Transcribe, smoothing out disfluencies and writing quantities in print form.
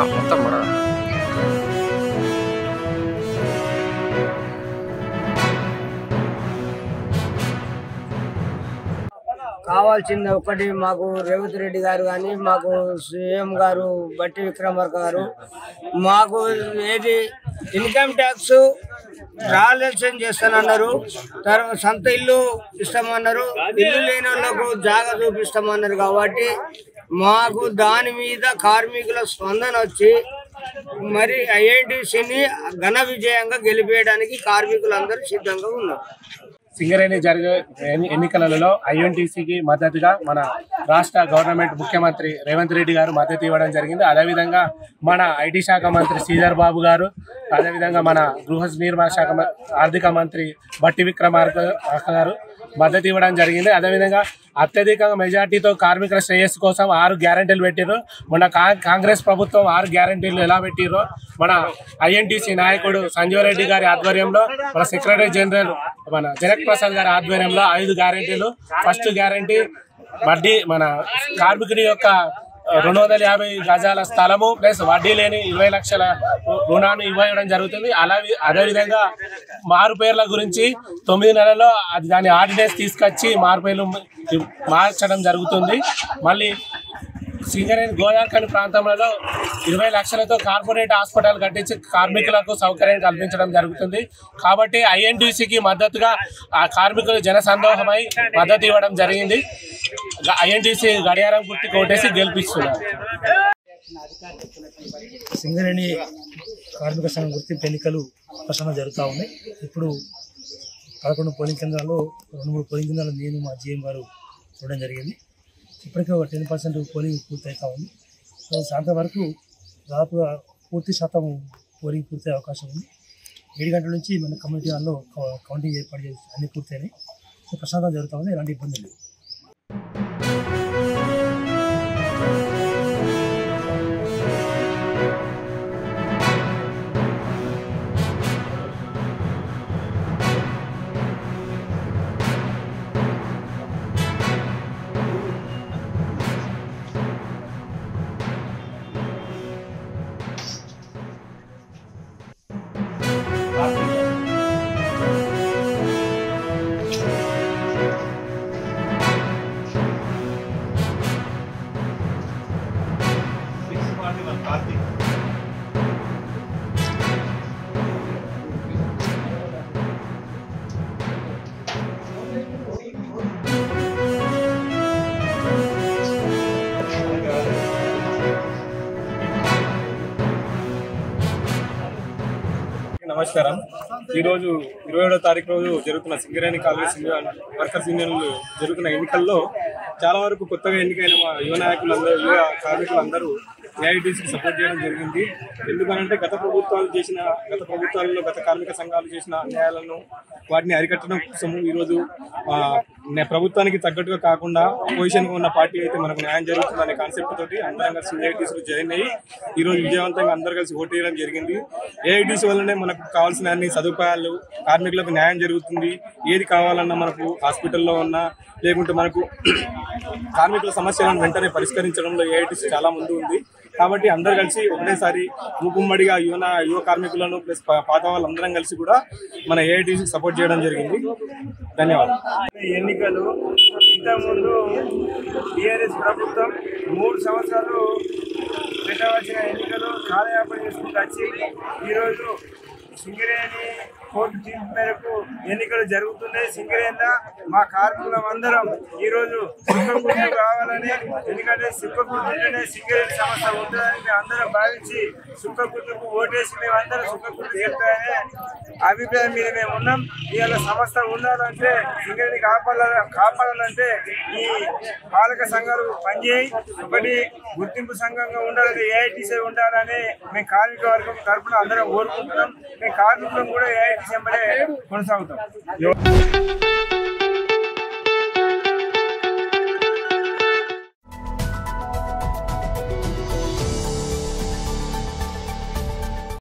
మొత్తం మన కావాల్సింది ఒకటి మాకు రేవంత్ రెడ్డి గారు కానీ మాకు సీఎం గారు బట్టి విక్రమార్క గారు మాకు ఏది ఇన్కమ్ ట్యాక్స్ ట్రాన్సాక్షన్ చేస్తానన్నారు. తర్వాత సొంత ఇల్లు ఇస్తామన్నారు. ఇల్లు లేని వాళ్ళకు జాగా చూపిస్తామన్నారు. కాబట్టి మాకు దాని మీద కార్మికుల స్పందన వచ్చి మరి ఐఎన్టీసీని ఘన విజయంగా గెలిపేయడానికి కార్మికులందరూ సిద్ధంగా ఉన్నారు. సింగరేణి జరిగే ఎన్నికలలో ఐఎన్టీసీకి మద్దతుగా మన రాష్ట్ర గవర్నమెంట్ ముఖ్యమంత్రి రేవంత్ రెడ్డి గారు మద్దతు ఇవ్వడం జరిగింది. అదేవిధంగా మన ఐటీ శాఖ మంత్రి శ్రీధర్ బాబు గారు, అదేవిధంగా మన గృహ నిర్మాణ శాఖ ఆర్థిక మంత్రి బట్టి విక్రమార్క గారు మద్దతు ఇవ్వడం జరిగింది. అదేవిధంగా అత్యధికంగా మెజార్టీతో కార్మికుల శ్రేయస్సు కోసం 6 గ్యారంటీలు పెట్టిర్రు. మన కాంగ్రెస్ ప్రభుత్వం 6 గ్యారంటీలు ఎలా పెట్టిర్రో మన ఐఎన్టీసీ నాయకుడు సంజీవ్ రెడ్డి గారి ఆధ్వర్యంలో, మన సెక్రటరీ జనరల్ మన జనక్ ప్రసాద్ గారి ఆధ్వర్యంలో 5 గ్యారంటీలు. ఫస్ట్ గ్యారంటీ వడ్డీ మన కార్మికుడి యొక్క 250 గజాల స్థలము ప్లస్ వడ్డీ లేని 20 లక్షల రుణాన్ని ఇవ్వడం జరుగుతుంది. అదేవిధంగా మారు పేర్ల గురించి 9 నెలల్లో దాని ఆర్డినెన్స్ తీసుకొచ్చి మారు పేర్లు మార్చడం జరుగుతుంది. మళ్ళీ సింగరేణి గోదావరి ప్రాంతంలో 20 లక్షలతో కార్పొరేట్ హాస్పిటల్ కట్టించి కార్మికులకు సౌకర్యం కల్పించడం జరుగుతుంది. కాబట్టి ఐఎన్టీసీకి మద్దతుగా ఆ కార్మికులు జనసందోహమై మద్దతు ఇవ్వడం జరిగింది. ఐఎన్టీసీ గడియారం గుర్తు కోటేసి గెలిపిస్తున్నారు. సింగరేణి కార్మిక సంఘం గుర్తింపు ఎన్నికలు ప్రశాంతంగా జరుగుతూ ఉన్నాయి. ఇప్పుడు 11 పోలింగ్ కేంద్రాల్లో 2-3 పోలింగ్ కేంద్రాలు నేను మా జీఎం గారు చూడడం జరిగింది. ఇప్పటికే ఒక 10% పోలింగ్ పూర్తవుతూ ఉంది. సాయంత్రం వరకు దాదాపుగా పూర్తి శాతం పోలింగ్ పూర్తయ్యే అవకాశం ఉంది. 7 గంటల నుంచి మన కమ్యూనిటీ హాల్లో కౌంటింగ్ ఏర్పాటు చేసి అన్ని పూర్తయినాయి. ప్రశాంతంగా జరుగుతూ ఉంది. ఎలాంటి ఇబ్బంది లేదు. నమస్కారం. ఈరోజు 27వ తారీఖు రోజు జరుగుతున్న సింగరేణి కాంగ్రెస్ వర్కర్స్ యూనియన్లు జరుగుతున్న ఎన్నికల్లో చాలా వరకు కొత్తగా ఎన్నికైన మా యువ నాయకులందరూ, యువ కార్మికులందరూ ఏఐటీసీకి సపోర్ట్ చేయడం జరిగింది. ఎందుకనంటే గత ప్రభుత్వాలలో గత కార్మిక సంఘాలు చేసిన అన్యాయాలను వాటిని అరికట్టడం కోసం ఈరోజు ప్రభుత్వానికి తగ్గట్టుగా కాకుండా పొజిషన్గా ఉన్న పార్టీ అయితే మనకు న్యాయం జరుగుతుంది అనే కాన్సెప్ట్ తోటి అందరం కలిసి ఏఐటీసీలో జాయిన్ అయ్యి ఈరోజు విజయవంతంగా అందరూ కలిసి ఓటు వేయడం జరిగింది. ఏఐటీసీ వల్లనే మనకు కావాల్సిన అన్ని సదుపాయాలు, కార్మికులకు న్యాయం జరుగుతుంది. ఏది కావాలన్నా మనకు హాస్పిటల్లో ఉన్నా లేకుంటే మనకు కార్మికుల సమస్యలను వెంటనే పరిష్కరించడంలో ఏఐటీసీ చాలా ముందు ఉంది. కాబట్టి అందరు కలిసి ఒకటేసారి మూకుమ్మడిగా యువ కార్మికులను ప్లస్ పాత వాళ్ళందరం కలిసి కూడా మన ఏఐటీసీకి సపోర్ట్ చేయడం జరిగింది. ధన్యవాదాలు. ఎన్నికలు ఇంతకుముందు టీఆర్ఎస్ ప్రభుత్వం 3 సంవత్సరాలు పెట్టవలసిన ఎన్నికలు కాలయాపన చేసుకుంటూ వచ్చి ఈరోజు సింగరేణి కోర్టు తీర్పు మేరకు ఎన్నికలు జరుగుతున్నాయి. సింగరేణిలో మా కార్మికులం అందరం ఈరోజు సుఖకృతి కావాలని, ఎందుకంటే సుఖకృతిలోనే సింగరేణి సంస్థ ఉంటుందని మేము అందరం భావించి సుఖకృతికు ఓటేసి మేమందరం సుఖకృతి చెప్తాయనే అభిప్రాయం మీద మేము ఉన్నాం. ఇవాళ సంస్థ ఉండాలంటే సింగరేణి కాపాడాలంటే ఈ పాలక సంఘాలు పనిచేయి, ఒకటి గుర్తింపు సంఘంగా ఉండాలని, ఏఐటీసీ ఉండాలని మేము కార్మిక వర్గం తరఫున అందరం కోరుకుంటున్నాం. మేము కార్మికులం కూడా ఏఐటీసీ వెంబడే కొనసాగుతాం.